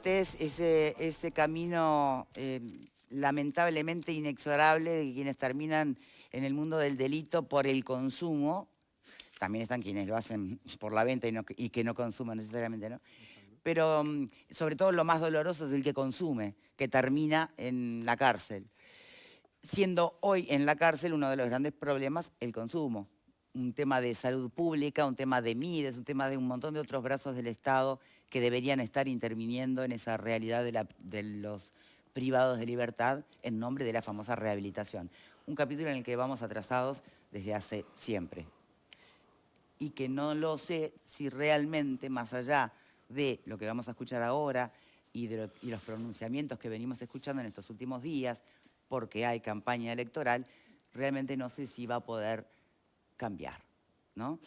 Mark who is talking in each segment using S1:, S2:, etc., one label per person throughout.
S1: ustedes ese camino lamentablemente inexorable de quienes terminan en el mundo del delito por el consumo. También están quienes lo hacen por la venta y que no consuman necesariamente, ¿no? Pero sobre todo lo más doloroso es el que consume, que termina en la cárcel. Siendo hoy en la cárcel uno de los grandes problemas el consumo. Un tema de salud pública, un tema de MIDES, un tema de un montón de otros brazos del Estado que deberían estar interviniendo en esa realidad de los privados de libertad en nombre de la famosa rehabilitación. Un capítulo en el que vamos atrasados desde hace siempre. Y que no lo sé si realmente, más allá de lo que vamos a escuchar ahora y los pronunciamientos que venimos escuchando en estos últimos días, porque hay campaña electoral, realmente no sé si va a poder cambiar, ¿no?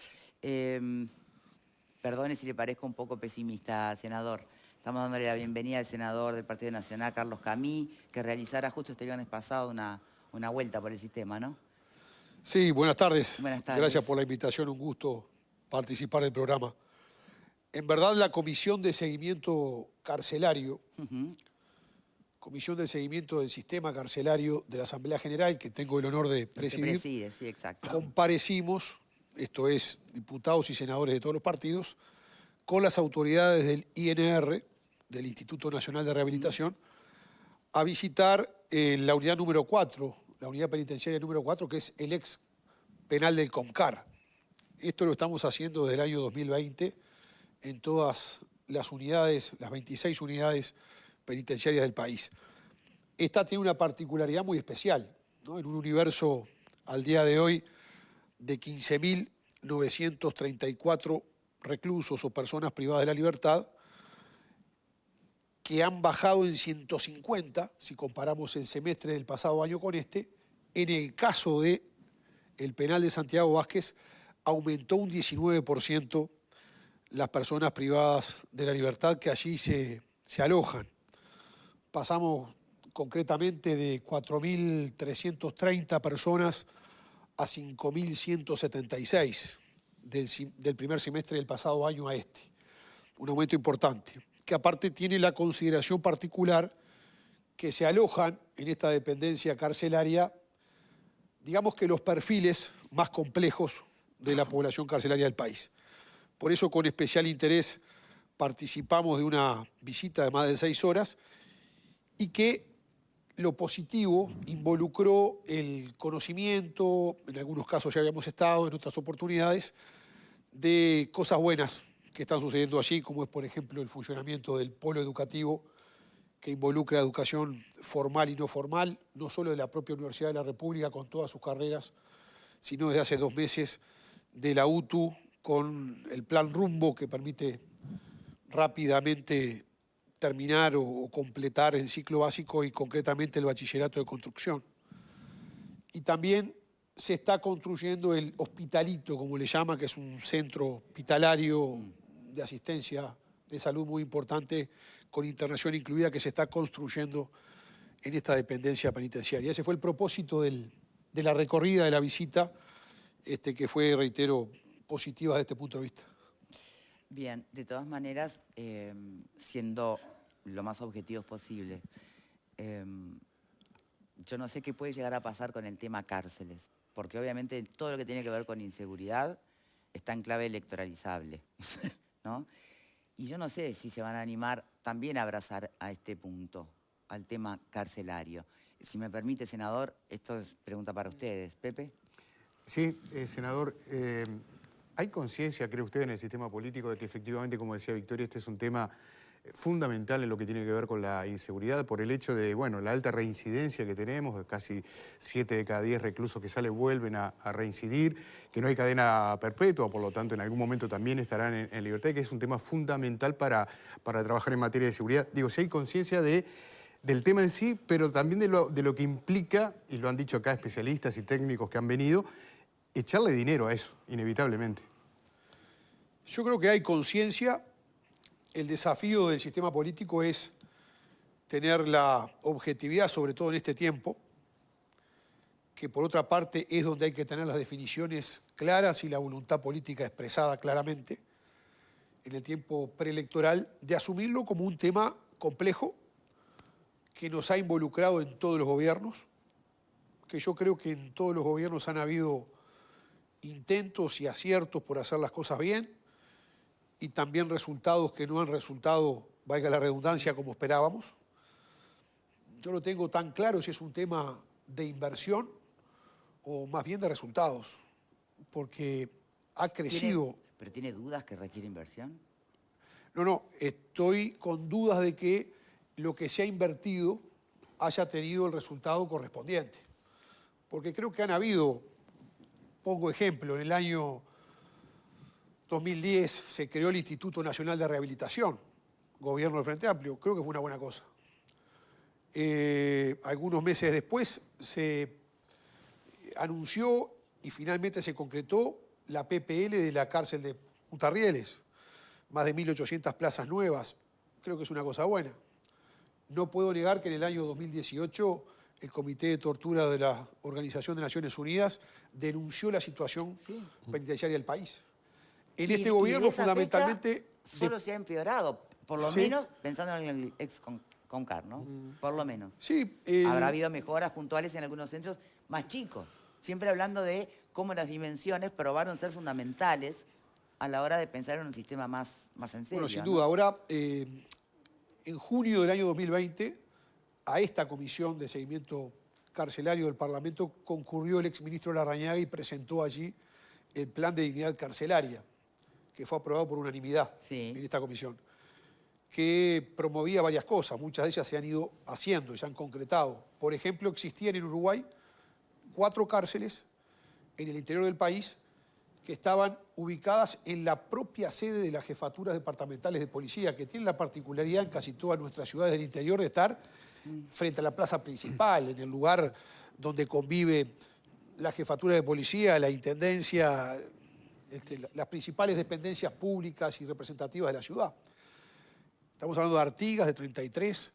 S1: Perdone si le parezco un poco pesimista, senador. Estamos dándole la bienvenida al senador del Partido Nacional, Carlos Camí, que realizara justo este viernes pasado una vuelta por el sistema, ¿no?
S2: Sí, buenas tardes.
S1: Buenas tardes.
S2: Gracias por la invitación, un gusto participar del programa. En verdad, la Comisión de Seguimiento Carcelario, Comisión de Seguimiento del Sistema Carcelario de la Asamblea General, que tengo el honor de presidir,
S1: preside, sí, exacto.
S2: Comparecimos, esto es, diputados y senadores de todos los partidos, con las autoridades del INR, del Instituto Nacional de Rehabilitación, a visitar la unidad número 4, la unidad penitenciaria número 4, que es el ex penal del COMCAR. Esto lo estamos haciendo desde el año 2020 en todas las unidades, las 26 unidades penitenciarias del país. Esta tiene una particularidad muy especial, ¿no? En un universo al día de hoy de 15.934 reclusos o personas privadas de la libertad, que han bajado en 150, si comparamos el semestre del pasado año con este. En el caso del penal de Santiago Vázquez, aumentó un 19% las personas privadas de la libertad que allí se alojan. Pasamos concretamente de 4.330 personas a 5.176 del primer semestre del pasado año a este. Un aumento importante, que aparte tiene la consideración particular que se alojan en esta dependencia carcelaria, digamos que los perfiles más complejos de la población carcelaria del país. Por eso, con especial interés, participamos de una visita de más de 6 horas y que lo positivo involucró el conocimiento, en algunos casos ya habíamos estado, en otras oportunidades, de cosas buenas que están sucediendo allí, como es, por ejemplo, el funcionamiento del polo educativo que involucra educación formal y no formal, no solo de la propia Universidad de la República con todas sus carreras, sino desde hace 2 meses de la UTU con el plan Rumbo, que permite rápidamente terminar o completar el ciclo básico y concretamente el bachillerato de construcción. Y también se está construyendo el Hospitalito, como le llama, que es un centro hospitalario de asistencia de salud muy importante, con internación incluida, que se está construyendo en esta dependencia penitenciaria. Ese fue el propósito de la recorrida, de la visita, que fue, reitero, positiva desde este punto de vista.
S1: Bien, de todas maneras, siendo lo más objetivos posible, yo no sé qué puede llegar a pasar con el tema cárceles, porque obviamente todo lo que tiene que ver con inseguridad está en clave electoralizable, ¿no? Y yo no sé si se van a animar también a abrazar a este punto, al tema carcelario. Si me permite, senador, esto es pregunta para ustedes. ¿Pepe?
S3: Sí, senador, ¿hay conciencia, cree usted, en el sistema político de que efectivamente, como decía Victoria, este es un tema fundamental en lo que tiene que ver con la inseguridad por el hecho de, bueno, la alta reincidencia que tenemos, casi 7 de cada 10 reclusos que salen vuelven a reincidir, que no hay cadena perpetua, por lo tanto en algún momento también estarán en libertad, y que es un tema fundamental para trabajar en materia de seguridad? Digo, si hay conciencia del tema en sí, pero también de lo que implica, y lo han dicho acá especialistas y técnicos que han venido, echarle dinero a eso, inevitablemente.
S2: Yo creo que hay conciencia. El desafío del sistema político es tener la objetividad, sobre todo en este tiempo, que por otra parte es donde hay que tener las definiciones claras y la voluntad política expresada claramente, en el tiempo preelectoral, de asumirlo como un tema complejo que nos ha involucrado en todos los gobiernos, que yo creo que en todos los gobiernos han habido intentos y aciertos por hacer las cosas bien y también resultados que no han resultado, valga la redundancia, como esperábamos. Yo no tengo tan claro si es un tema de inversión o más bien de resultados, porque ha crecido...
S1: ¿Pero tiene dudas que requiere inversión?
S2: No, estoy con dudas de que lo que se ha invertido haya tenido el resultado correspondiente. Porque creo que han habido, pongo ejemplo, en el año 2010 se creó el Instituto Nacional de Rehabilitación, gobierno del Frente Amplio, creo que fue una buena cosa. Algunos meses después se anunció y finalmente se concretó la PPL de la cárcel de Punta Rieles, más de 1.800 plazas nuevas, creo que es una cosa buena. No puedo negar que en el año 2018 el Comité de Tortura de la Organización de Naciones Unidas denunció la situación penitenciaria del país. En este gobierno, fundamentalmente...
S1: Solo se ha empeorado, por lo menos pensando en el ex CONCAR, ¿no? Por lo menos.
S2: Sí.
S1: Habrá habido mejoras puntuales en algunos centros más chicos. Siempre hablando de cómo las dimensiones probaron ser fundamentales a la hora de pensar en un sistema más en serio.
S2: Bueno, sin duda. Ahora, en junio del año 2020, a esta comisión de seguimiento carcelario del Parlamento concurrió el exministro Larrañaga y presentó allí el plan de dignidad carcelaria, que fue aprobado por unanimidad en esta comisión, que promovía varias cosas. Muchas de ellas se han ido haciendo y se han concretado. Por ejemplo, existían en Uruguay 4 cárceles en el interior del país que estaban ubicadas en la propia sede de las jefaturas departamentales de policía, que tienen la particularidad en casi todas nuestras ciudades del interior de estar frente a la plaza principal, en el lugar donde convive la jefatura de policía, la intendencia, las principales dependencias públicas y representativas de la ciudad. Estamos hablando de Artigas, de 33,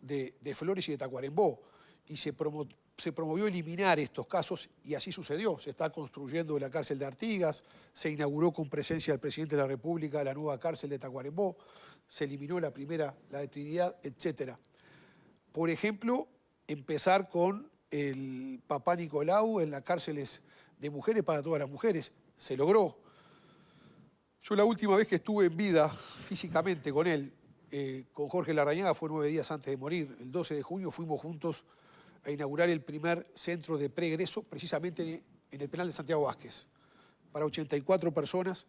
S2: de Flores y de Tacuarembó. Y se promovió eliminar estos casos y así sucedió. Se está construyendo la cárcel de Artigas, se inauguró con presencia del presidente de la República la nueva cárcel de Tacuarembó, se eliminó la primera, la de Trinidad, etc. Por ejemplo, empezar con el Papá Nicolau en las cárceles de mujeres para todas las mujeres. Se logró. Yo la última vez que estuve en vida físicamente con él, con Jorge Larrañaga, fue 9 días antes de morir. El 12 de junio fuimos juntos a inaugurar el primer centro de preegreso, precisamente en el penal de Santiago Vázquez, para 84 personas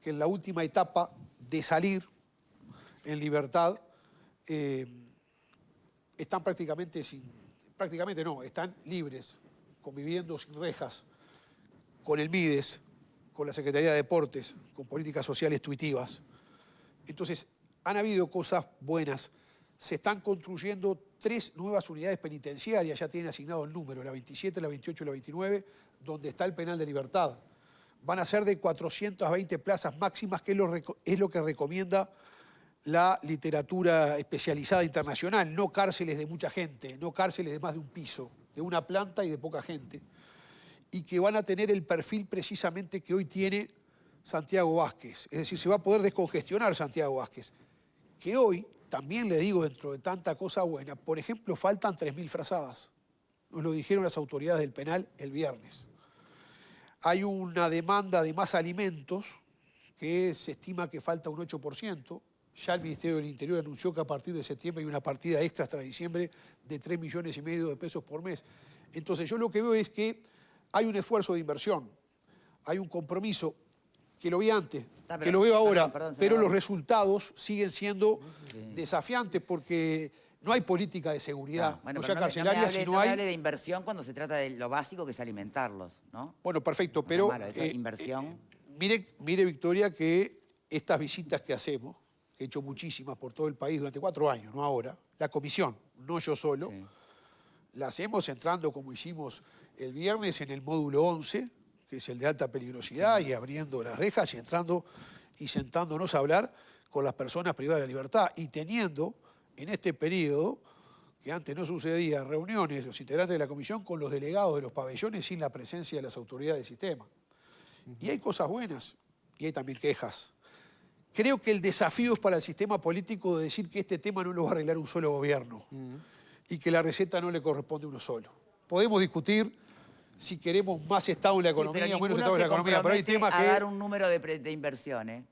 S2: que en la última etapa de salir en libertad están están libres, conviviendo sin rejas, con el MIDES, con la Secretaría de Deportes, con políticas sociales tuitivas. Entonces, han habido cosas buenas. Se están construyendo 3 nuevas unidades penitenciarias, ya tienen asignado el número, la 27, la 28 y la 29, donde está el penal de libertad. Van a ser de 420 plazas máximas, que es lo que recomienda la literatura especializada internacional, no cárceles de mucha gente, no cárceles de más de un piso, de una planta y de poca gente, y que van a tener el perfil precisamente que hoy tiene Santiago Vázquez. Es decir, se va a poder descongestionar Santiago Vázquez, que hoy, también le digo, dentro de tanta cosa buena, por ejemplo, faltan 3.000 frazadas. Nos lo dijeron las autoridades del penal el viernes. Hay una demanda de más alimentos, que se estima que falta un 8%. Ya el Ministerio del Interior anunció que a partir de septiembre hay una partida extra hasta diciembre de 3,5 millones de pesos por mes. Entonces yo lo que veo es que hay un esfuerzo de inversión, hay un compromiso, que lo vi antes, que lo veo ahora, pero los resultados siguen siendo desafiantes porque no hay política de seguridad, no sea carcelaria, sino hay...
S1: No hable de inversión cuando se trata de lo básico que es alimentarlos, ¿no?
S2: Bueno, perfecto, pero...
S1: inversión...
S2: Mire, Victoria, que estas visitas que hacemos, que he hecho muchísimas por todo el país durante 4 años, no ahora, la comisión, no yo solo, la hacemos entrando como hicimos el viernes en el módulo 11, que es el de alta peligrosidad, y abriendo las rejas y entrando y sentándonos a hablar con las personas privadas de la libertad y teniendo en este periodo, que antes no sucedía, reuniones, los integrantes de la comisión con los delegados de los pabellones sin la presencia de las autoridades del sistema. Y hay cosas buenas y hay también quejas. Creo que el desafío es para el sistema político de decir que este tema no lo va a arreglar un solo gobierno y que la receta no le corresponde a uno solo. Podemos discutir si queremos más Estado en la economía o menos Estado en la economía, pero hay temas
S1: a
S2: que...
S1: dar un número de inversiones.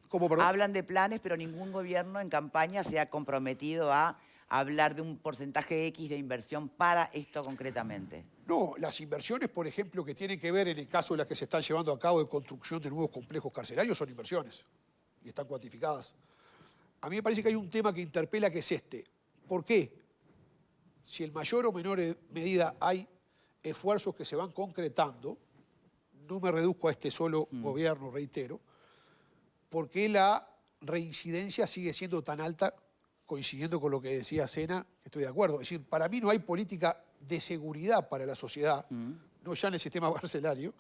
S2: ¿Cómo, perdón?
S1: Hablan de planes, pero ningún gobierno en campaña se ha comprometido a hablar de un porcentaje X de inversión para esto concretamente.
S2: No, las inversiones, por ejemplo, que tienen que ver en el caso de las que se están llevando a cabo de construcción de nuevos complejos carcelarios, son inversiones y están cuantificadas. A mí me parece que hay un tema que interpela, que es este. ¿Por qué? Si en mayor o menor medida hay esfuerzos que se van concretando, no me reduzco a este solo gobierno, reitero, ¿por qué la reincidencia sigue siendo tan alta, coincidiendo con lo que decía Sena, que estoy de acuerdo? Es decir, para mí no hay política de seguridad para la sociedad, no ya en el sistema carcelario,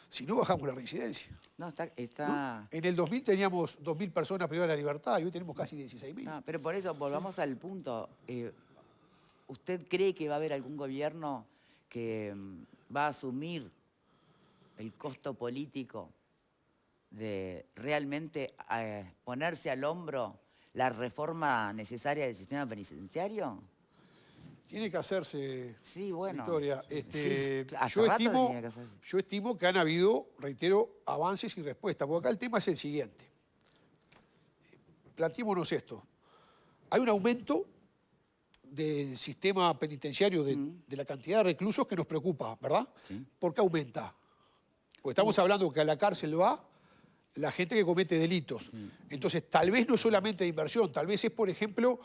S2: si no bajamos la reincidencia.
S1: No,
S2: ¿No? En el 2000 teníamos 2.000 personas privadas de la libertad y hoy tenemos casi 16.000.
S1: No, pero por eso, volvamos al punto. ¿Usted cree que va a haber algún gobierno que va a asumir el costo político de realmente ponerse al hombro la reforma necesaria del sistema penitenciario?
S2: Tiene que hacerse,
S1: Sí, bueno.
S2: Victoria.
S1: Sí, hace
S2: yo,
S1: rato que
S2: estimo,
S1: tiene que hacerse.
S2: yo estimo que han habido, reitero, avances y respuestas. Porque acá el tema es el siguiente. Planteémonos esto. Hay un aumento del sistema penitenciario, de la cantidad de reclusos que nos preocupa, ¿verdad?
S1: Sí.
S2: ¿Por qué aumenta? Porque estamos hablando que a la cárcel va la gente que comete delitos. Entonces, tal vez no solamente de inversión, tal vez es, por ejemplo,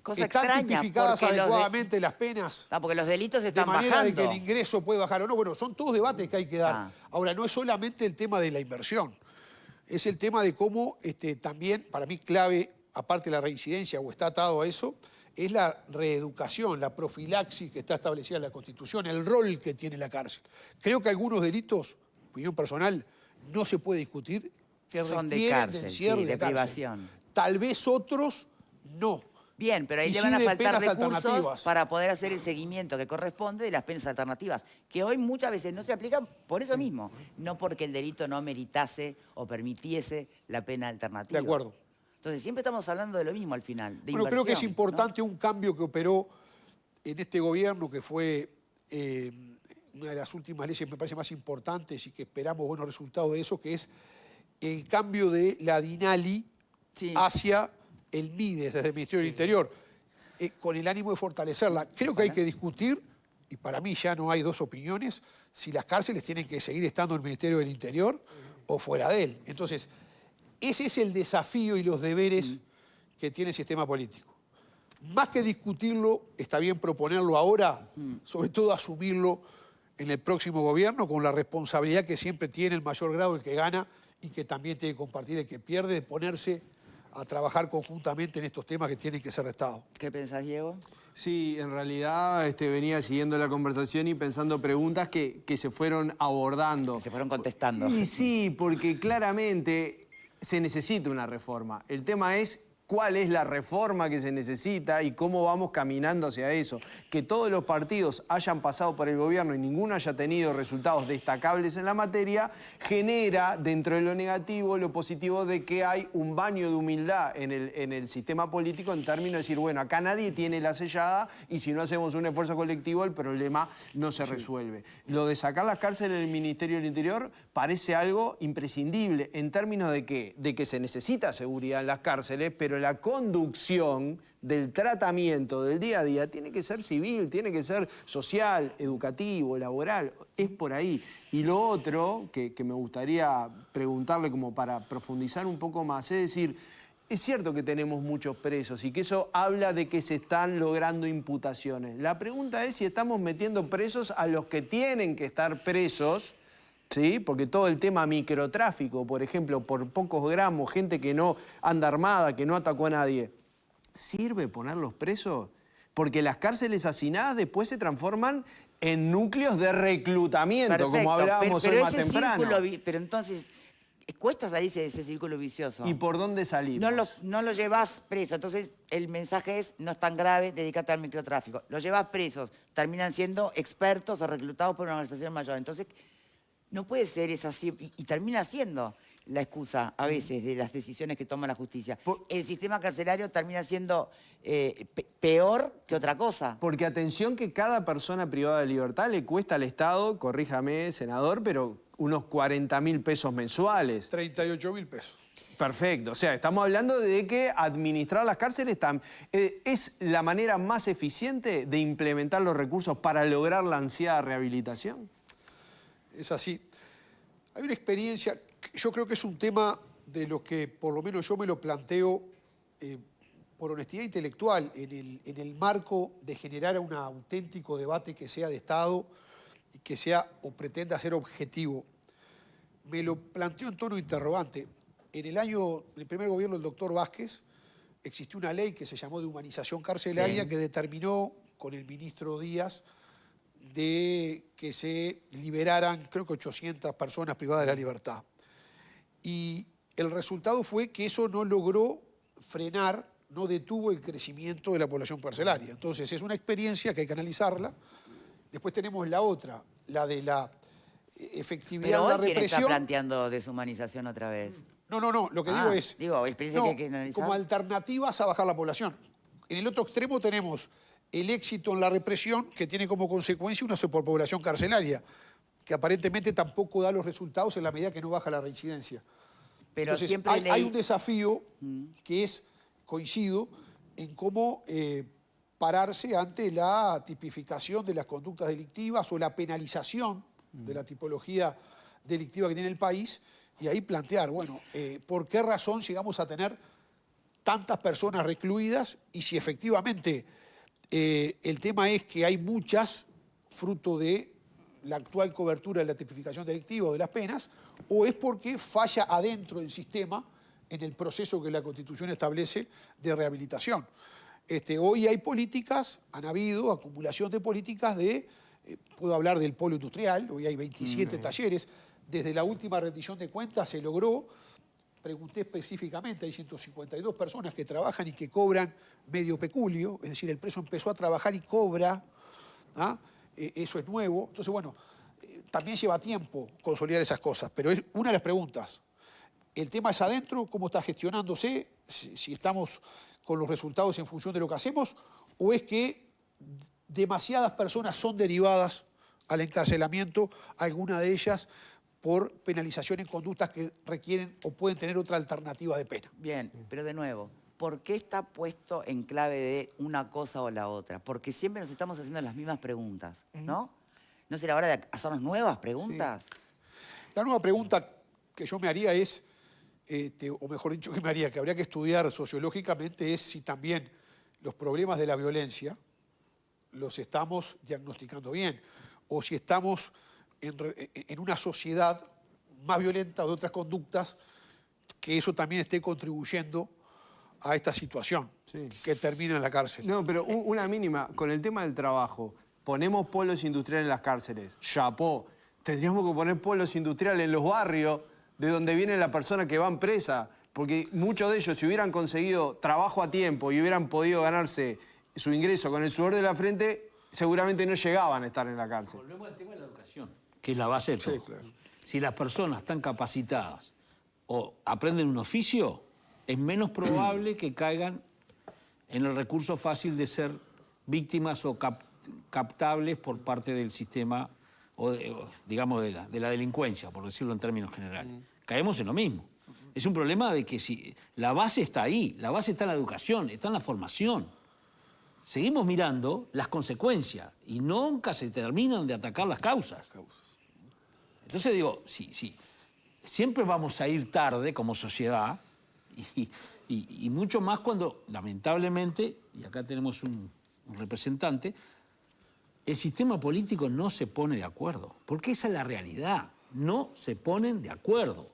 S1: Cosa
S2: están
S1: extraña,
S2: tipificadas
S1: porque
S2: adecuadamente las penas.
S1: porque los delitos están
S2: de manera
S1: bajando.
S2: de que el ingreso puede bajar o no. Bueno, son todos debates que hay que dar. Ahora, no es solamente el tema de la inversión. Es el tema de cómo también, para mí clave, aparte de la reincidencia o está atado a eso, es la reeducación, la profilaxis que está establecida en la Constitución, el rol que tiene la cárcel. Creo que algunos delitos, opinión personal, no se puede discutir, que
S1: Son de
S2: requieren
S1: cárcel,
S2: del cierre
S1: sí, de
S2: cárcel.
S1: privación.
S2: Tal vez otros no.
S1: Bien, pero ahí
S2: Y
S1: le
S2: sí
S1: van a
S2: de
S1: faltar
S2: penas
S1: recursos
S2: alternativas.
S1: para poder hacer el seguimiento que corresponde de las penas alternativas, que hoy muchas veces no se aplican por eso mismo, no porque el delito no meritase o permitiese la pena alternativa.
S2: De acuerdo.
S1: Entonces siempre estamos hablando de lo mismo al final, de
S2: Bueno, creo que es
S1: inversión,
S2: importante un cambio que operó en este gobierno, que fue una de las últimas leyes que me parece más importantes y que esperamos buenos resultados de eso, que es el cambio de la DINALI
S1: Sí.
S2: hacia el MIDES, desde el Ministerio del Interior, con el ánimo de fortalecerla. Creo que hay que discutir, y para mí ya no hay dos opiniones, si las cárceles tienen que seguir estando en el Ministerio del Interior o fuera de él. Entonces, ese es el desafío y los deberes que tiene el sistema político. Más que discutirlo, está bien proponerlo ahora, sobre todo asumirlo en el próximo gobierno con la responsabilidad que siempre tiene el mayor grado el que gana y que también tiene que compartir el que pierde, de ponerse a trabajar conjuntamente en estos temas que tienen que ser de Estado.
S1: ¿Qué pensás, Diego?
S4: Sí, en realidad venía siguiendo la conversación y pensando preguntas que se fueron abordando.
S1: Que se fueron contestando.
S4: Y sí, porque claramente se necesita una reforma. El tema es cuál es la reforma que se necesita y cómo vamos caminando hacia eso. Que todos los partidos hayan pasado por el gobierno y ninguno haya tenido resultados destacables en la materia, genera dentro de lo negativo lo positivo de que hay un baño de humildad en el sistema político en términos de decir, bueno, acá nadie tiene la sellada y si no hacemos un esfuerzo colectivo el problema no se resuelve. Lo de sacar las cárceles del Ministerio del Interior parece algo imprescindible en términos de que se necesita seguridad en las cárceles, pero la conducción del tratamiento del día a día tiene que ser civil, tiene que ser social, educativo, laboral, es por ahí. Y lo otro que me gustaría preguntarle como para profundizar un poco más, es decir, es cierto que tenemos muchos presos y que eso habla de que se están logrando imputaciones. La pregunta es si estamos metiendo presos a los que tienen que estar presos, ¿sí? Porque todo el tema microtráfico, por ejemplo, por pocos gramos, gente que no anda armada, que no atacó a nadie, ¿sirve ponerlos presos? Porque las cárceles hacinadas después se transforman en núcleos de reclutamiento,
S1: Perfecto,
S4: como hablábamos hoy más
S1: ese
S4: temprano.
S1: pero entonces, cuesta salirse de ese círculo vicioso.
S4: ¿Y por dónde salimos?
S1: No lo llevas preso, entonces el mensaje es, no es tan grave, dedícate al microtráfico. Los llevas presos, terminan siendo expertos o reclutados por una organización mayor. Entonces, no puede ser es así, y termina siendo. la excusa a veces de las decisiones que toma la justicia.
S4: Por-
S1: El sistema carcelario termina siendo peor que otra cosa.
S4: Porque atención que cada persona privada de libertad le cuesta al Estado, corríjame, senador, pero unos 40.000 pesos mensuales.
S2: 38.000 pesos.
S4: Perfecto. O sea, estamos hablando de que administrar las cárceles es la manera más eficiente de implementar los recursos para lograr la ansiada rehabilitación.
S2: Es así. Hay una experiencia, yo creo que es un tema de lo que por lo menos yo me lo planteo por honestidad intelectual, en el marco de generar un auténtico debate que sea de Estado y que sea o pretenda ser objetivo. Me lo planteo en tono interrogante. En el primer gobierno del doctor Vázquez existió una ley que se llamó de humanización carcelaria que determinó con el ministro Díaz de que se liberaran, creo que 800 personas privadas de la libertad. Y el resultado fue que eso no logró frenar, no detuvo el crecimiento de la población carcelaria. Entonces es una experiencia que hay que analizarla. Después tenemos la otra, la de la efectividad
S1: Pero
S2: de la
S1: hoy, ¿quién está
S2: represión.
S1: planteando deshumanización otra vez?
S2: No, lo que digo es...
S1: experiencia que hay que analizar.
S2: como alternativas a bajar la población. En el otro extremo tenemos el éxito en la represión que tiene como consecuencia una superpoblación carcelaria, que aparentemente tampoco da los resultados en la medida que no baja la reincidencia.
S1: Pero
S2: Entonces,
S1: siempre
S2: hay un desafío que es, coincido, en cómo pararse ante la tipificación de las conductas delictivas o la penalización de la tipología delictiva que tiene el país, y ahí plantear, bueno, ¿por qué razón llegamos a tener tantas personas recluidas? Y si efectivamente el tema es que hay muchas, fruto de la actual cobertura de la tipificación delictiva o de las penas, o es porque falla adentro del sistema en el proceso que la Constitución establece de rehabilitación. Hoy hay políticas, han habido acumulación de políticas puedo hablar del polo industrial, hoy hay 27 talleres. Desde la última rendición de cuentas se logró, pregunté específicamente, hay 152 personas que trabajan y que cobran medio peculio, es decir, el preso empezó a trabajar y cobra, eso es nuevo. Entonces, bueno, también lleva tiempo consolidar esas cosas, pero es una de las preguntas. El tema es adentro, cómo está gestionándose, si estamos con los resultados en función de lo que hacemos, o es que demasiadas personas son derivadas al encarcelamiento, algunas de ellas por penalización en conductas que requieren o pueden tener otra alternativa de pena.
S1: Bien, pero de nuevo, ¿por qué está puesto en clave de una cosa o la otra? Porque siempre nos estamos haciendo las mismas preguntas, ¿no? ¿No será hora de hacernos nuevas preguntas?
S2: Sí. La nueva pregunta que yo me haría es, o mejor dicho que me haría, que habría que estudiar sociológicamente, es si también los problemas de la violencia los estamos diagnosticando bien, o si estamos en una sociedad más violenta o de otras conductas, que eso también esté contribuyendo a esta situación que termina en la cárcel.
S4: No, pero una mínima, con el tema del trabajo, ponemos polos industriales en las cárceles, chapó. Tendríamos que poner polos industriales en los barrios de donde viene la persona que van presa, porque muchos de ellos, si hubieran conseguido trabajo a tiempo y hubieran podido ganarse su ingreso con el sudor de la frente, seguramente no llegaban a estar en la cárcel.
S5: Volvemos al tema de la educación, que es la base de todo.
S2: Sí, claro.
S5: Si las personas están capacitadas o aprenden un oficio, es menos probable que caigan en el recurso fácil de ser víctimas o captables por parte del sistema, digamos, de la delincuencia, por decirlo en términos generales. Caemos en lo mismo. Es un problema de que si la base está ahí, la base está en la educación, está en la formación. Seguimos mirando las consecuencias y nunca se terminan de atacar las causas. Entonces digo, sí, siempre vamos a ir tarde como sociedad y mucho más cuando, lamentablemente, y acá tenemos un representante, el sistema político no se pone de acuerdo, porque esa es la realidad, no se ponen de acuerdo.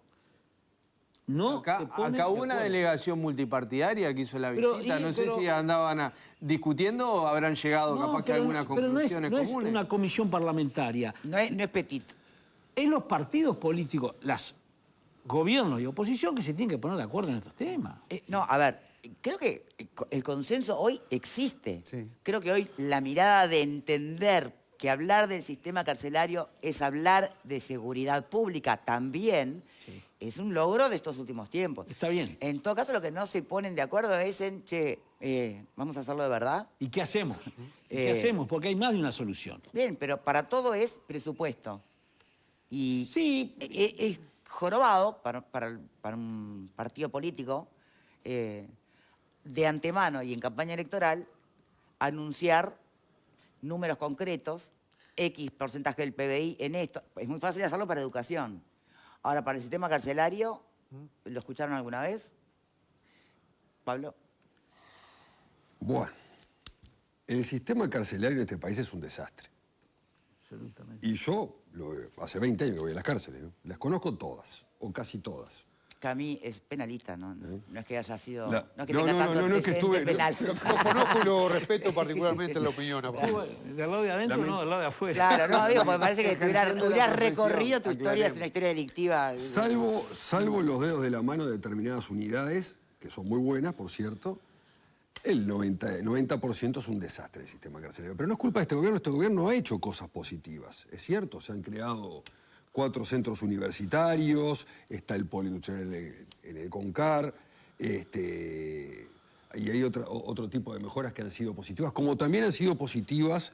S5: No se ponen
S4: Acá
S5: de
S4: hubo una
S5: acuerdo.
S4: delegación multipartidaria que hizo la
S5: Pero,
S4: visita. No sé
S5: pero-
S4: si andaban discutiendo o habrán llegado capaz que a algunas
S5: pero no
S4: conclusiones
S5: es
S4: comunes.
S5: una comisión parlamentaria.
S1: No es petit.
S5: Es los partidos políticos, las gobiernos y oposición que se tienen que poner de acuerdo en estos temas.
S1: No, a ver, creo que el consenso hoy existe.
S3: Sí.
S1: Creo que hoy la mirada de entender que hablar del sistema carcelario es hablar de seguridad pública también, es un logro de estos últimos tiempos.
S5: Está bien.
S1: En todo caso, lo que no se ponen de acuerdo es en, che, ¿vamos a hacerlo de verdad?
S5: ¿Y qué hacemos? ¿Y qué hacemos? Porque hay más de una solución.
S1: Bien, pero para todo es presupuesto. Y
S5: Sí.
S1: es jorobado para un partido político de antemano y en campaña electoral anunciar números concretos, X porcentaje del PBI en esto. Es muy fácil hacerlo para educación. Ahora, para el sistema carcelario, ¿lo escucharon alguna vez? Pablo.
S6: Bueno, el sistema carcelario en este país es un desastre.
S5: Absolutamente.
S6: Y yo, hace 20 años que voy a las cárceles, ¿no? Las conozco todas, o casi todas.
S1: Camí es penalista, ¿no? No es que haya sido...
S6: La-
S1: no es que
S6: no,
S1: tenga
S6: no,
S1: tanto
S6: no, no es que
S1: antecedente
S6: estuve-
S1: penal.
S2: Lo conozco y lo respeto particularmente en la opinión. a Pablo.
S5: ¿Del lado de adentro no? Del lado de afuera.
S1: Claro, no, digo, porque parece que
S4: Ejerciendo la
S1: hubieras
S4: profesión,
S1: recorrido tu historia, es
S4: aclaremos.
S1: una historia delictiva.
S6: Salvo los dedos de la mano de determinadas unidades, que son muy buenas, por cierto, el 90% es un desastre el sistema carcelario. Pero no es culpa de este gobierno ha hecho cosas positivas, es cierto, se han creado 4 centros universitarios, está el polo industrial en el CONCAR, y hay otro tipo de mejoras que han sido positivas, como también han sido positivas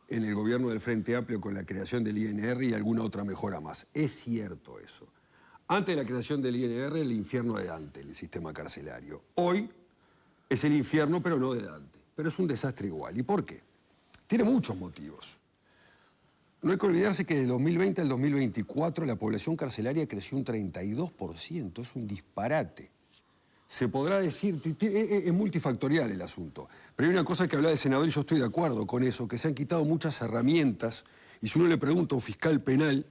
S6: en el gobierno del Frente Amplio con la creación del INR y alguna otra mejora más. Es cierto eso. Antes de la creación del INR, el infierno de Dante, el sistema carcelario. Hoy es el infierno, pero no de Dante. Pero es un desastre igual. ¿Y por qué? Tiene muchos motivos. No hay que olvidarse que de 2020 al 2024 la población carcelaria creció un 32%. Es un disparate. Se podrá decir, es multifactorial el asunto. Pero hay una cosa que hablaba el senador y yo estoy de acuerdo con eso, que se han quitado muchas herramientas. Y si uno le pregunta a un fiscal penal,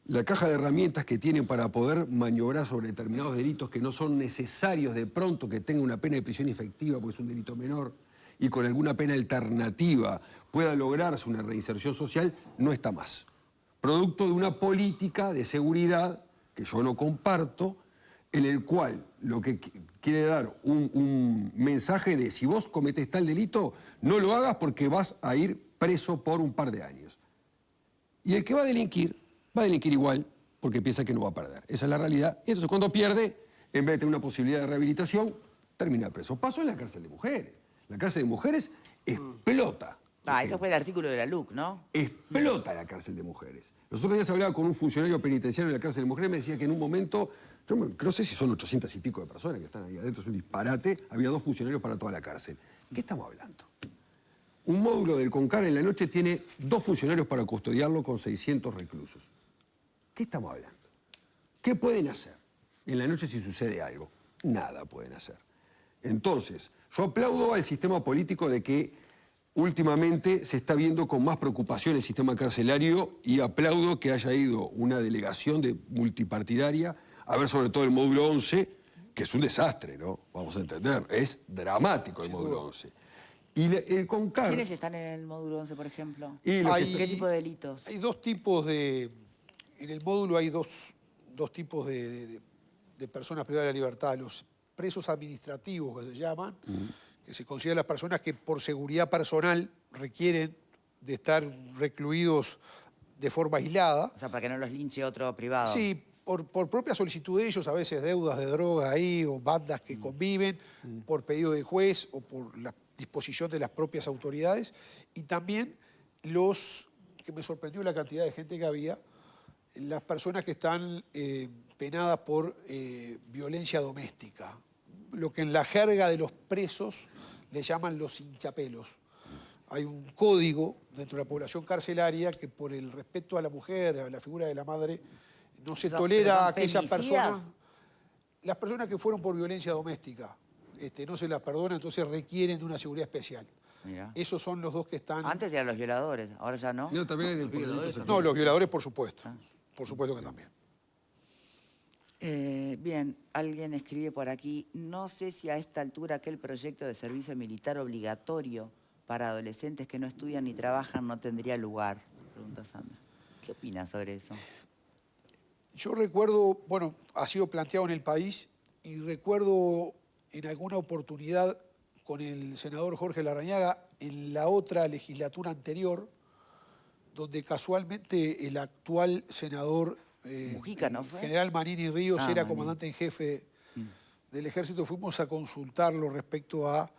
S6: la caja de herramientas que tienen para poder maniobrar sobre determinados delitos que no son necesarios de pronto que tenga una pena de prisión efectiva porque es un delito menor y con alguna pena alternativa pueda lograrse una reinserción social, no está más. Producto de una política de seguridad que yo no comparto, en el cual lo que quiere dar un mensaje de si vos cometés tal delito, no lo hagas porque vas a ir preso por un par de años. Y el que va a delinquir igual porque piensa que no va a perder. Esa es la realidad. Y entonces cuando pierde, en vez de tener una posibilidad de rehabilitación, termina preso. Pasó en la cárcel de mujeres. La cárcel de mujeres explota.
S1: Eso fue el artículo de la LUC, ¿no?
S6: Explota la cárcel de mujeres. Los otros días hablaba con un funcionario penitenciario de la cárcel de mujeres y me decía que en un momento, yo no sé si son 800 y pico de personas que están ahí adentro, es un disparate, había 2 funcionarios para toda la cárcel. ¿Qué estamos hablando? Un módulo del CONCAR en la noche tiene 2 funcionarios para custodiarlo con 600 reclusos. ¿Qué estamos hablando? ¿Qué pueden hacer en la noche si sucede algo? Nada pueden hacer. Entonces, yo aplaudo al sistema político de que últimamente se está viendo con más preocupación el sistema carcelario y aplaudo que haya ido una delegación multipartidaria a ver sobre todo el módulo 11, que es un desastre, ¿no? Vamos a entender, es dramático el módulo 11. Y el CONCAR...
S1: ¿Quiénes están en el módulo 11, por ejemplo?
S6: Y lo que
S1: ¿Qué tipo de delitos?
S2: Hay 2 tipos de... En el módulo hay dos tipos de personas privadas de la libertad. Los presos administrativos, que se llaman, que se consideran las personas que por seguridad personal requieren de estar recluidos de forma aislada.
S1: O sea, para que no los linche otro privado.
S2: Sí, por propia solicitud de ellos, a veces deudas de droga ahí o bandas que conviven, por pedido del juez o por la disposición de las propias autoridades. Y también que me sorprendió la cantidad de gente que había, las personas que están penadas por violencia doméstica, lo que en la jerga de los presos le llaman los hinchapelos. Hay un código dentro de la población carcelaria que por el respeto a la mujer, a la figura de la madre, no se tolera a aquellas personas. Las personas que fueron por violencia doméstica no se las perdona, entonces requieren de una seguridad especial.
S1: Mirá.
S2: Esos son los 2 que están...
S1: Antes eran los violadores, ahora ya no.
S6: No, también hay del violadores.
S2: No, los violadores, por supuesto. Por supuesto que también.
S1: Bien, alguien escribe por aquí, no sé si a esta altura aquel proyecto de servicio militar obligatorio para adolescentes que no estudian ni trabajan no tendría lugar, pregunta Sandra. ¿Qué opinas sobre eso?
S2: Yo recuerdo, bueno, ha sido planteado en el país y recuerdo en alguna oportunidad con el senador Jorge Larrañaga en la otra legislatura anterior donde casualmente el actual senador
S1: Mujica, ¿no fue?
S2: general Manini Ríos era
S1: Manini.
S2: comandante en jefe del ejército. Fuimos a consultarlo respecto a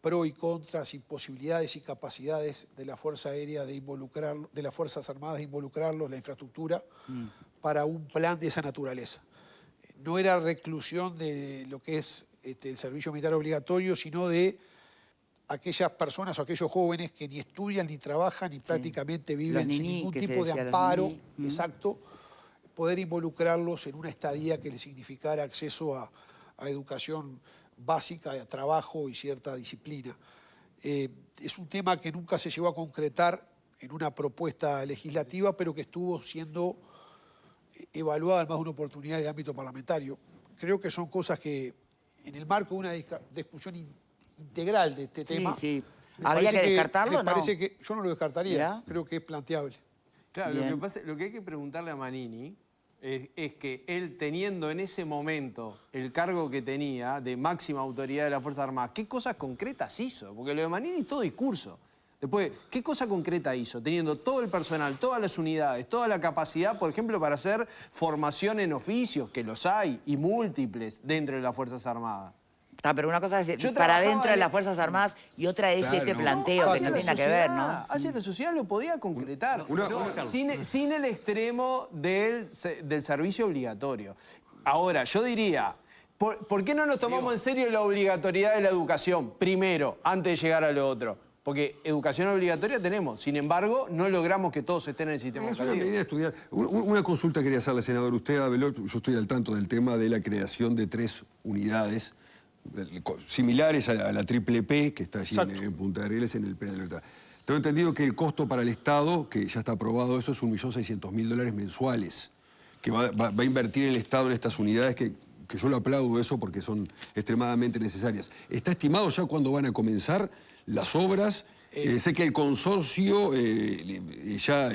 S2: pro y contras y posibilidades y capacidades de la Fuerza Aérea de involucrarlo, de las Fuerzas Armadas de involucrarlos, la infraestructura, para un plan de esa naturaleza. No era reclusión de lo que es el servicio militar obligatorio, sino de aquellas personas o aquellos jóvenes que ni estudian ni trabajan ni prácticamente viven sin
S1: niní,
S2: ningún
S1: que se
S2: tipo de
S1: decía, los
S2: amparo,
S1: niní.
S2: exacto, poder involucrarlos en una estadía que les significara acceso a educación básica, a trabajo y cierta disciplina. Es un tema que nunca se llegó a concretar en una propuesta legislativa, pero que estuvo siendo evaluada en más de una oportunidad en el ámbito parlamentario. Creo que son cosas que, en el marco de una discusión integral de este tema...
S1: Sí.
S2: me
S1: ¿Habría
S2: parece
S1: que descartarlo o
S2: me
S1: no?
S2: parece que yo no lo descartaría,
S1: ¿Ya?
S2: creo que es planteable.
S4: Claro,
S1: Bien.
S4: lo que hay que preguntarle a Manini es que él, teniendo en ese momento el cargo que tenía de máxima autoridad de las Fuerzas Armadas, ¿qué cosas concretas hizo? Porque lo de Manini es todo discurso. Después, ¿qué cosa concreta hizo? Teniendo todo el personal, todas las unidades, toda la capacidad, por ejemplo, para hacer formación en oficios, que los hay, y múltiples dentro de las Fuerzas Armadas.
S1: Pero una cosa es
S4: Yo
S1: para
S4: trabajaba
S1: dentro de
S4: en-
S1: las Fuerzas Armadas y otra es
S6: Claro,
S1: este
S6: no.
S1: planteo que no tiene nada que ver, ¿no?
S4: Hacia la sociedad lo podía concretar. Sin el extremo del servicio obligatorio. Ahora, yo diría, ¿por qué no nos tomamos en serio la obligatoriedad de la educación primero, antes de llegar a lo otro? Porque educación obligatoria tenemos, sin embargo, no logramos que todos estén en el sistema
S6: Es una
S4: educativo.
S6: medida de estudiar. Una consulta quería hacerle, senador. Usted habló, yo estoy al tanto del tema de la creación de 3 unidades similares a la Triple P, que está allí en Punta de Rieles, en el Penal de Libertad. Tengo entendido que el costo para el Estado, que ya está aprobado eso, es $1.600.000 mensuales, que va a invertir el Estado en estas unidades que yo lo aplaudo eso porque son extremadamente necesarias. ¿Está estimado ya cuándo van a comenzar las obras? Sé que el consorcio ya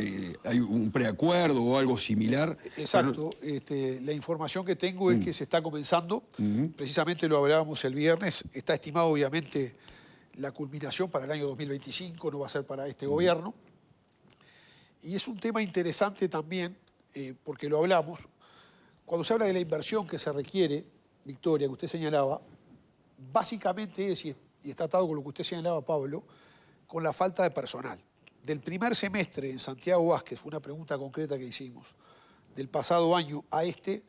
S6: hay un preacuerdo o algo similar.
S2: Exacto. La información que tengo es que se está comenzando. Precisamente lo hablábamos el viernes. Está estimado, obviamente, la culminación para el año 2025, no va a ser para este gobierno. Y es un tema interesante también, porque lo hablamos. Cuando se habla de la inversión que se requiere, Victoria, que usted señalaba, básicamente es, y está atado con lo que usted señalaba, Pablo, con la falta de personal. Del primer semestre en Santiago Vázquez, fue una pregunta concreta que hicimos, del pasado año a este,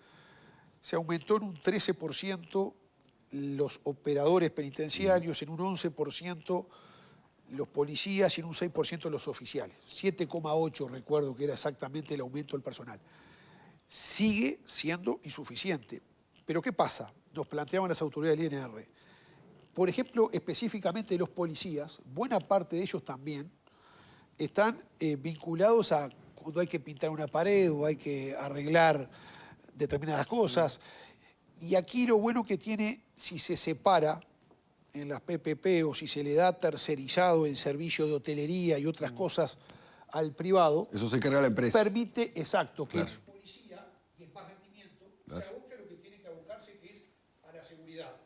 S2: se aumentó en un 13% los operadores penitenciarios, en un 11% los policías y en un 6% los oficiales. 7,8 recuerdo que era exactamente el aumento del personal. Sigue siendo insuficiente. Pero ¿qué pasa? Nos planteaban las autoridades del INR. Por ejemplo, específicamente los policías, buena parte de ellos también están vinculados a cuando hay que pintar una pared o hay que arreglar determinadas cosas. Y aquí lo bueno que tiene, si se separa en las PPP o si se le da tercerizado el servicio de hotelería y otras cosas al privado,
S6: Eso se carga la empresa.
S2: permite, exacto, que
S6: Claro.
S2: el policía y el más rendimiento se aboque a lo que tiene que abocarse, que es a la seguridad.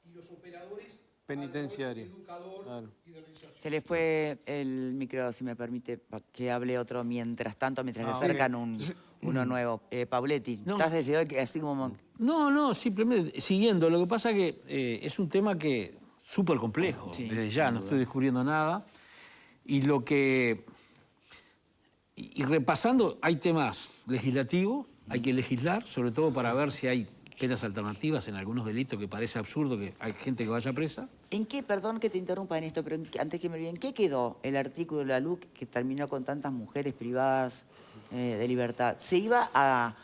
S2: Y los operadores
S4: Penitenciario.
S2: al rol de educador
S4: Claro.
S2: y de reinserción.
S1: Se le fue el micro, si me permite, que hable otro mientras tanto, mientras le acercan uno nuevo. Pauletti,
S5: No.
S1: estás desde hoy así como...
S5: No, simplemente siguiendo. Lo que pasa es que es un tema que súper complejo.
S1: Sí,
S5: Desde ya, no estoy descubriendo nada. Y lo que... Y repasando, hay temas legislativos, hay que legislar, sobre todo para ver si hay penas alternativas en algunos delitos que parece absurdo que hay gente que vaya presa.
S1: ¿En qué, perdón que te interrumpa en esto, pero antes que me olvide, ¿en qué quedó el artículo de la LUC que terminó con tantas mujeres privadas de libertad? Se iba a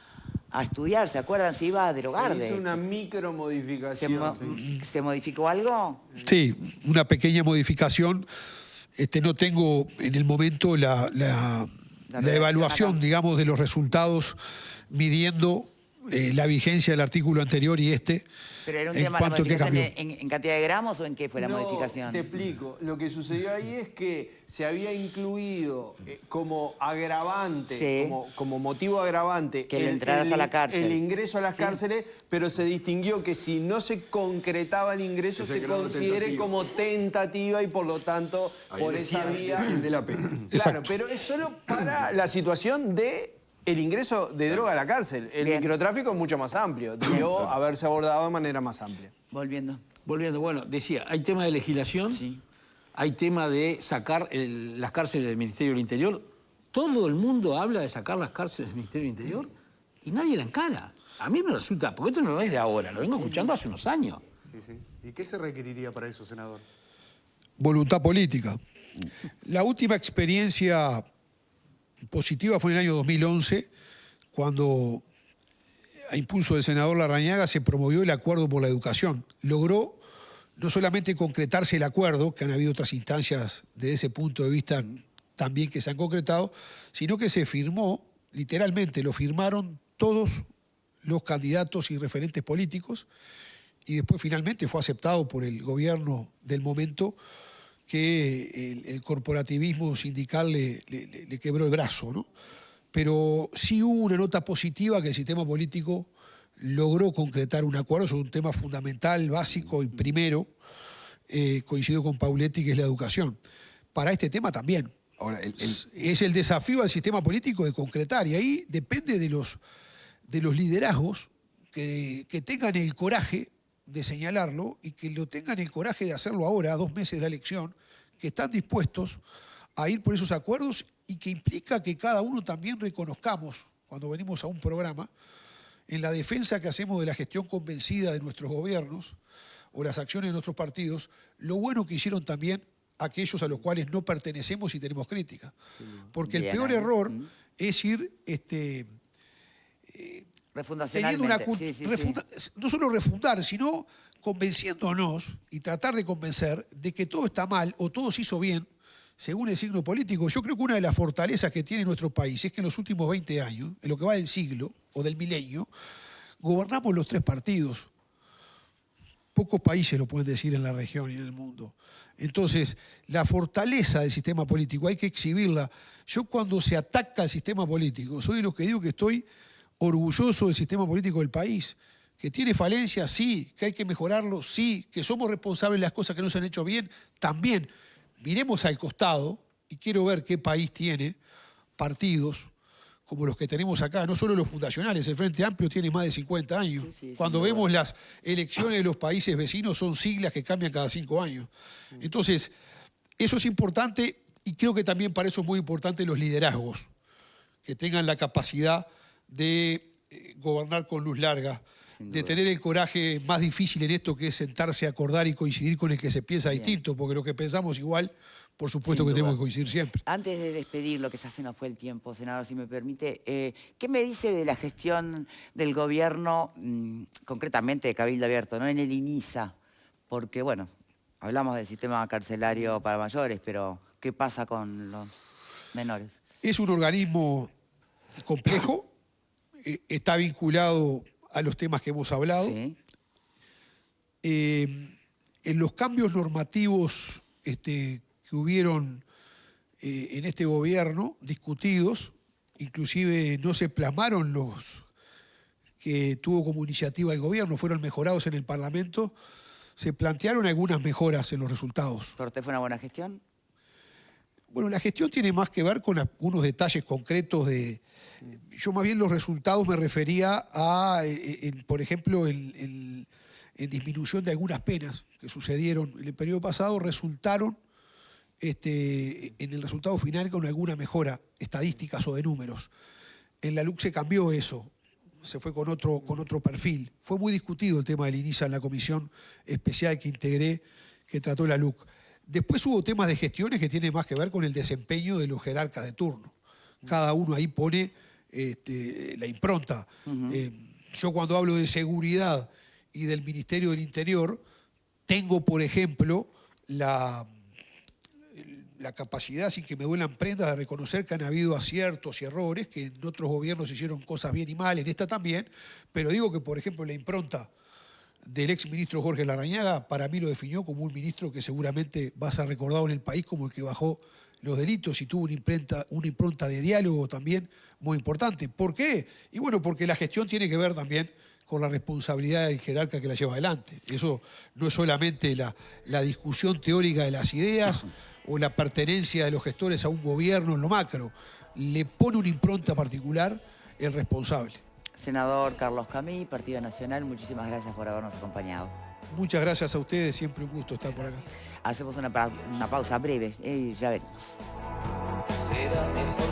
S1: estudiar, ¿se acuerdan? Se iba a derogar.
S4: Se
S1: de
S4: hizo
S1: hecho.
S4: una micromodificación.
S1: ¿Se modificó algo?
S2: Sí, una pequeña modificación. No tengo en el momento la
S1: redacción
S2: evaluación,
S1: acá.
S2: digamos, de los resultados midiendo la vigencia del artículo anterior y este.
S1: ¿Pero era un
S2: en
S1: tema de
S2: cuanto a qué
S1: modificación
S2: cambió.
S1: en cantidad de gramos o en qué fue la
S4: No,
S1: modificación?
S4: Te explico. Lo que sucedió ahí es que se había incluido como agravante,
S1: Sí.
S4: como motivo agravante,
S1: Que le entraras a la cárcel.
S4: el ingreso a las cárceles, pero se distinguió que si no se concretaba el ingreso
S6: Ese
S4: se
S6: grado
S4: considere
S6: tentativo.
S4: como tentativa y por lo tanto
S6: Ahí
S4: por
S6: decía
S4: esa vía.
S6: el de la pena.
S4: Claro,
S2: Exacto.
S4: pero es solo para la situación de el ingreso de droga a la cárcel. El
S1: Bien.
S4: microtráfico es mucho más amplio. Debió haberse abordado de manera más amplia.
S1: Volviendo.
S5: Volviendo, bueno, decía, hay tema de legislación,
S1: Sí.
S5: hay tema de sacar las cárceles del Ministerio del Interior. Todo el mundo habla de sacar las cárceles del Ministerio del Interior y nadie la encara. A mí me resulta, porque esto no es de ahora, lo vengo escuchando hace unos años.
S3: Sí, sí. ¿Y qué se requeriría para eso, senador?
S2: Voluntad política. La última experiencia positiva fue en el año 2011, cuando a impulso del senador Larrañaga se promovió el acuerdo por la educación. Logró no solamente concretarse el acuerdo, que han habido otras instancias desde ese punto de vista también que se han concretado, sino que se firmó, literalmente lo firmaron todos los candidatos y referentes políticos, y después finalmente fue aceptado por el gobierno del momento, que el corporativismo sindical le quebró el brazo, ¿no? Pero sí hubo una nota positiva que el sistema político logró concretar un acuerdo sobre un tema fundamental, básico y primero, coincido con Pauletti, que es la educación. Para este tema también.
S6: Ahora,
S2: Es el desafío al sistema político de concretar, y ahí depende de los liderazgos que tengan el coraje de señalarlo y que lo tengan el coraje de hacerlo ahora, a 2 meses de la elección, que están dispuestos a ir por esos acuerdos y que implica que cada uno también reconozcamos, cuando venimos a un programa, en la defensa que hacemos de la gestión convencida de nuestros gobiernos o las acciones de nuestros partidos, lo bueno que hicieron también aquellos a los cuales no pertenecemos y tenemos crítica. Porque el
S1: Bien,
S2: peor
S1: ahí.
S2: error es ir teniendo una
S1: Refundacionalmente.
S2: no solo refundar, sino convenciéndonos y tratar de convencer de que todo está mal o todo se hizo bien según el signo político. Yo creo que una de las fortalezas que tiene nuestro país es que en los últimos 20 años, en lo que va del siglo o del milenio, gobernamos los 3 partidos. Pocos países lo pueden decir en la región y en el mundo. Entonces, la fortaleza del sistema político hay que exhibirla. Yo, cuando se ataca al sistema político, soy de los que digo que estoy orgulloso del sistema político del país, que tiene falencias, sí, que hay que mejorarlo, sí, que somos responsables de las cosas que no se han hecho bien, también. Miremos al costado y quiero ver qué país tiene partidos como los que tenemos acá, no solo los fundacionales. El Frente Amplio tiene más de 50 años.
S1: Sí,
S2: Cuando
S1: sin duda.
S2: vemos las elecciones de los países vecinos, son siglas que cambian cada 5 años. Entonces, eso es importante, y creo que también para eso es muy importante los liderazgos, que tengan la capacidad de gobernar con luz larga, de tener el coraje más difícil en esto, que es sentarse a acordar y coincidir con el que se piensa distinto, porque lo que pensamos igual, por supuesto
S1: Sin
S2: que
S1: duda.
S2: tenemos que coincidir siempre.
S1: Antes de despedirlo, que ya se nos fue el tiempo, senador, si me permite, ¿qué me dice de la gestión del gobierno, concretamente de Cabildo Abierto, ¿no? En el INISA? Porque, bueno, hablamos del sistema carcelario para mayores, pero ¿qué pasa con los menores?
S2: Es un organismo complejo, está vinculado a los temas que hemos hablado.
S1: Sí.
S2: En los cambios normativos que hubieron en este gobierno, discutidos, inclusive no se plasmaron los que tuvo como iniciativa el gobierno, fueron mejorados en el Parlamento, se plantearon algunas mejoras en los resultados.
S1: ¿Para usted fue una buena gestión?
S2: Bueno, la gestión tiene más que ver con algunos detalles concretos de... Yo más bien los resultados me refería a, por ejemplo, en disminución de algunas penas que sucedieron en el periodo pasado, resultaron en el resultado final con alguna mejora, estadísticas o de números. En la LUC se cambió eso, se fue con otro perfil. Fue muy discutido el tema del INISA en la comisión especial que integré, que trató la LUC. Después hubo temas de gestiones que tienen más que ver con el desempeño de los jerarcas de turno. Cada uno ahí pone la impronta. Yo, cuando hablo de seguridad y del Ministerio del Interior, tengo, por ejemplo, la capacidad, sin que me duelan prendas, de reconocer que han habido aciertos y errores, que en otros gobiernos hicieron cosas bien y mal, en esta también, pero digo que, por ejemplo, la impronta del exministro Jorge Larrañaga, para mí lo definió como un ministro que seguramente va a ser recordado en el país como el que bajó los delitos y tuvo una impronta de diálogo también muy importante. ¿Por qué? Y bueno, porque la gestión tiene que ver también con la responsabilidad del jerarca que la lleva adelante. Eso no es solamente la discusión teórica de las ideas o la pertenencia de los gestores a un gobierno en lo macro. Le pone una impronta particular el responsable.
S1: Senador Carlos Camí, Partido Nacional, muchísimas gracias por habernos acompañado.
S2: Muchas gracias a ustedes, siempre un gusto estar por acá.
S1: Hacemos una pausa breve, ya veremos.
S7: Será mejor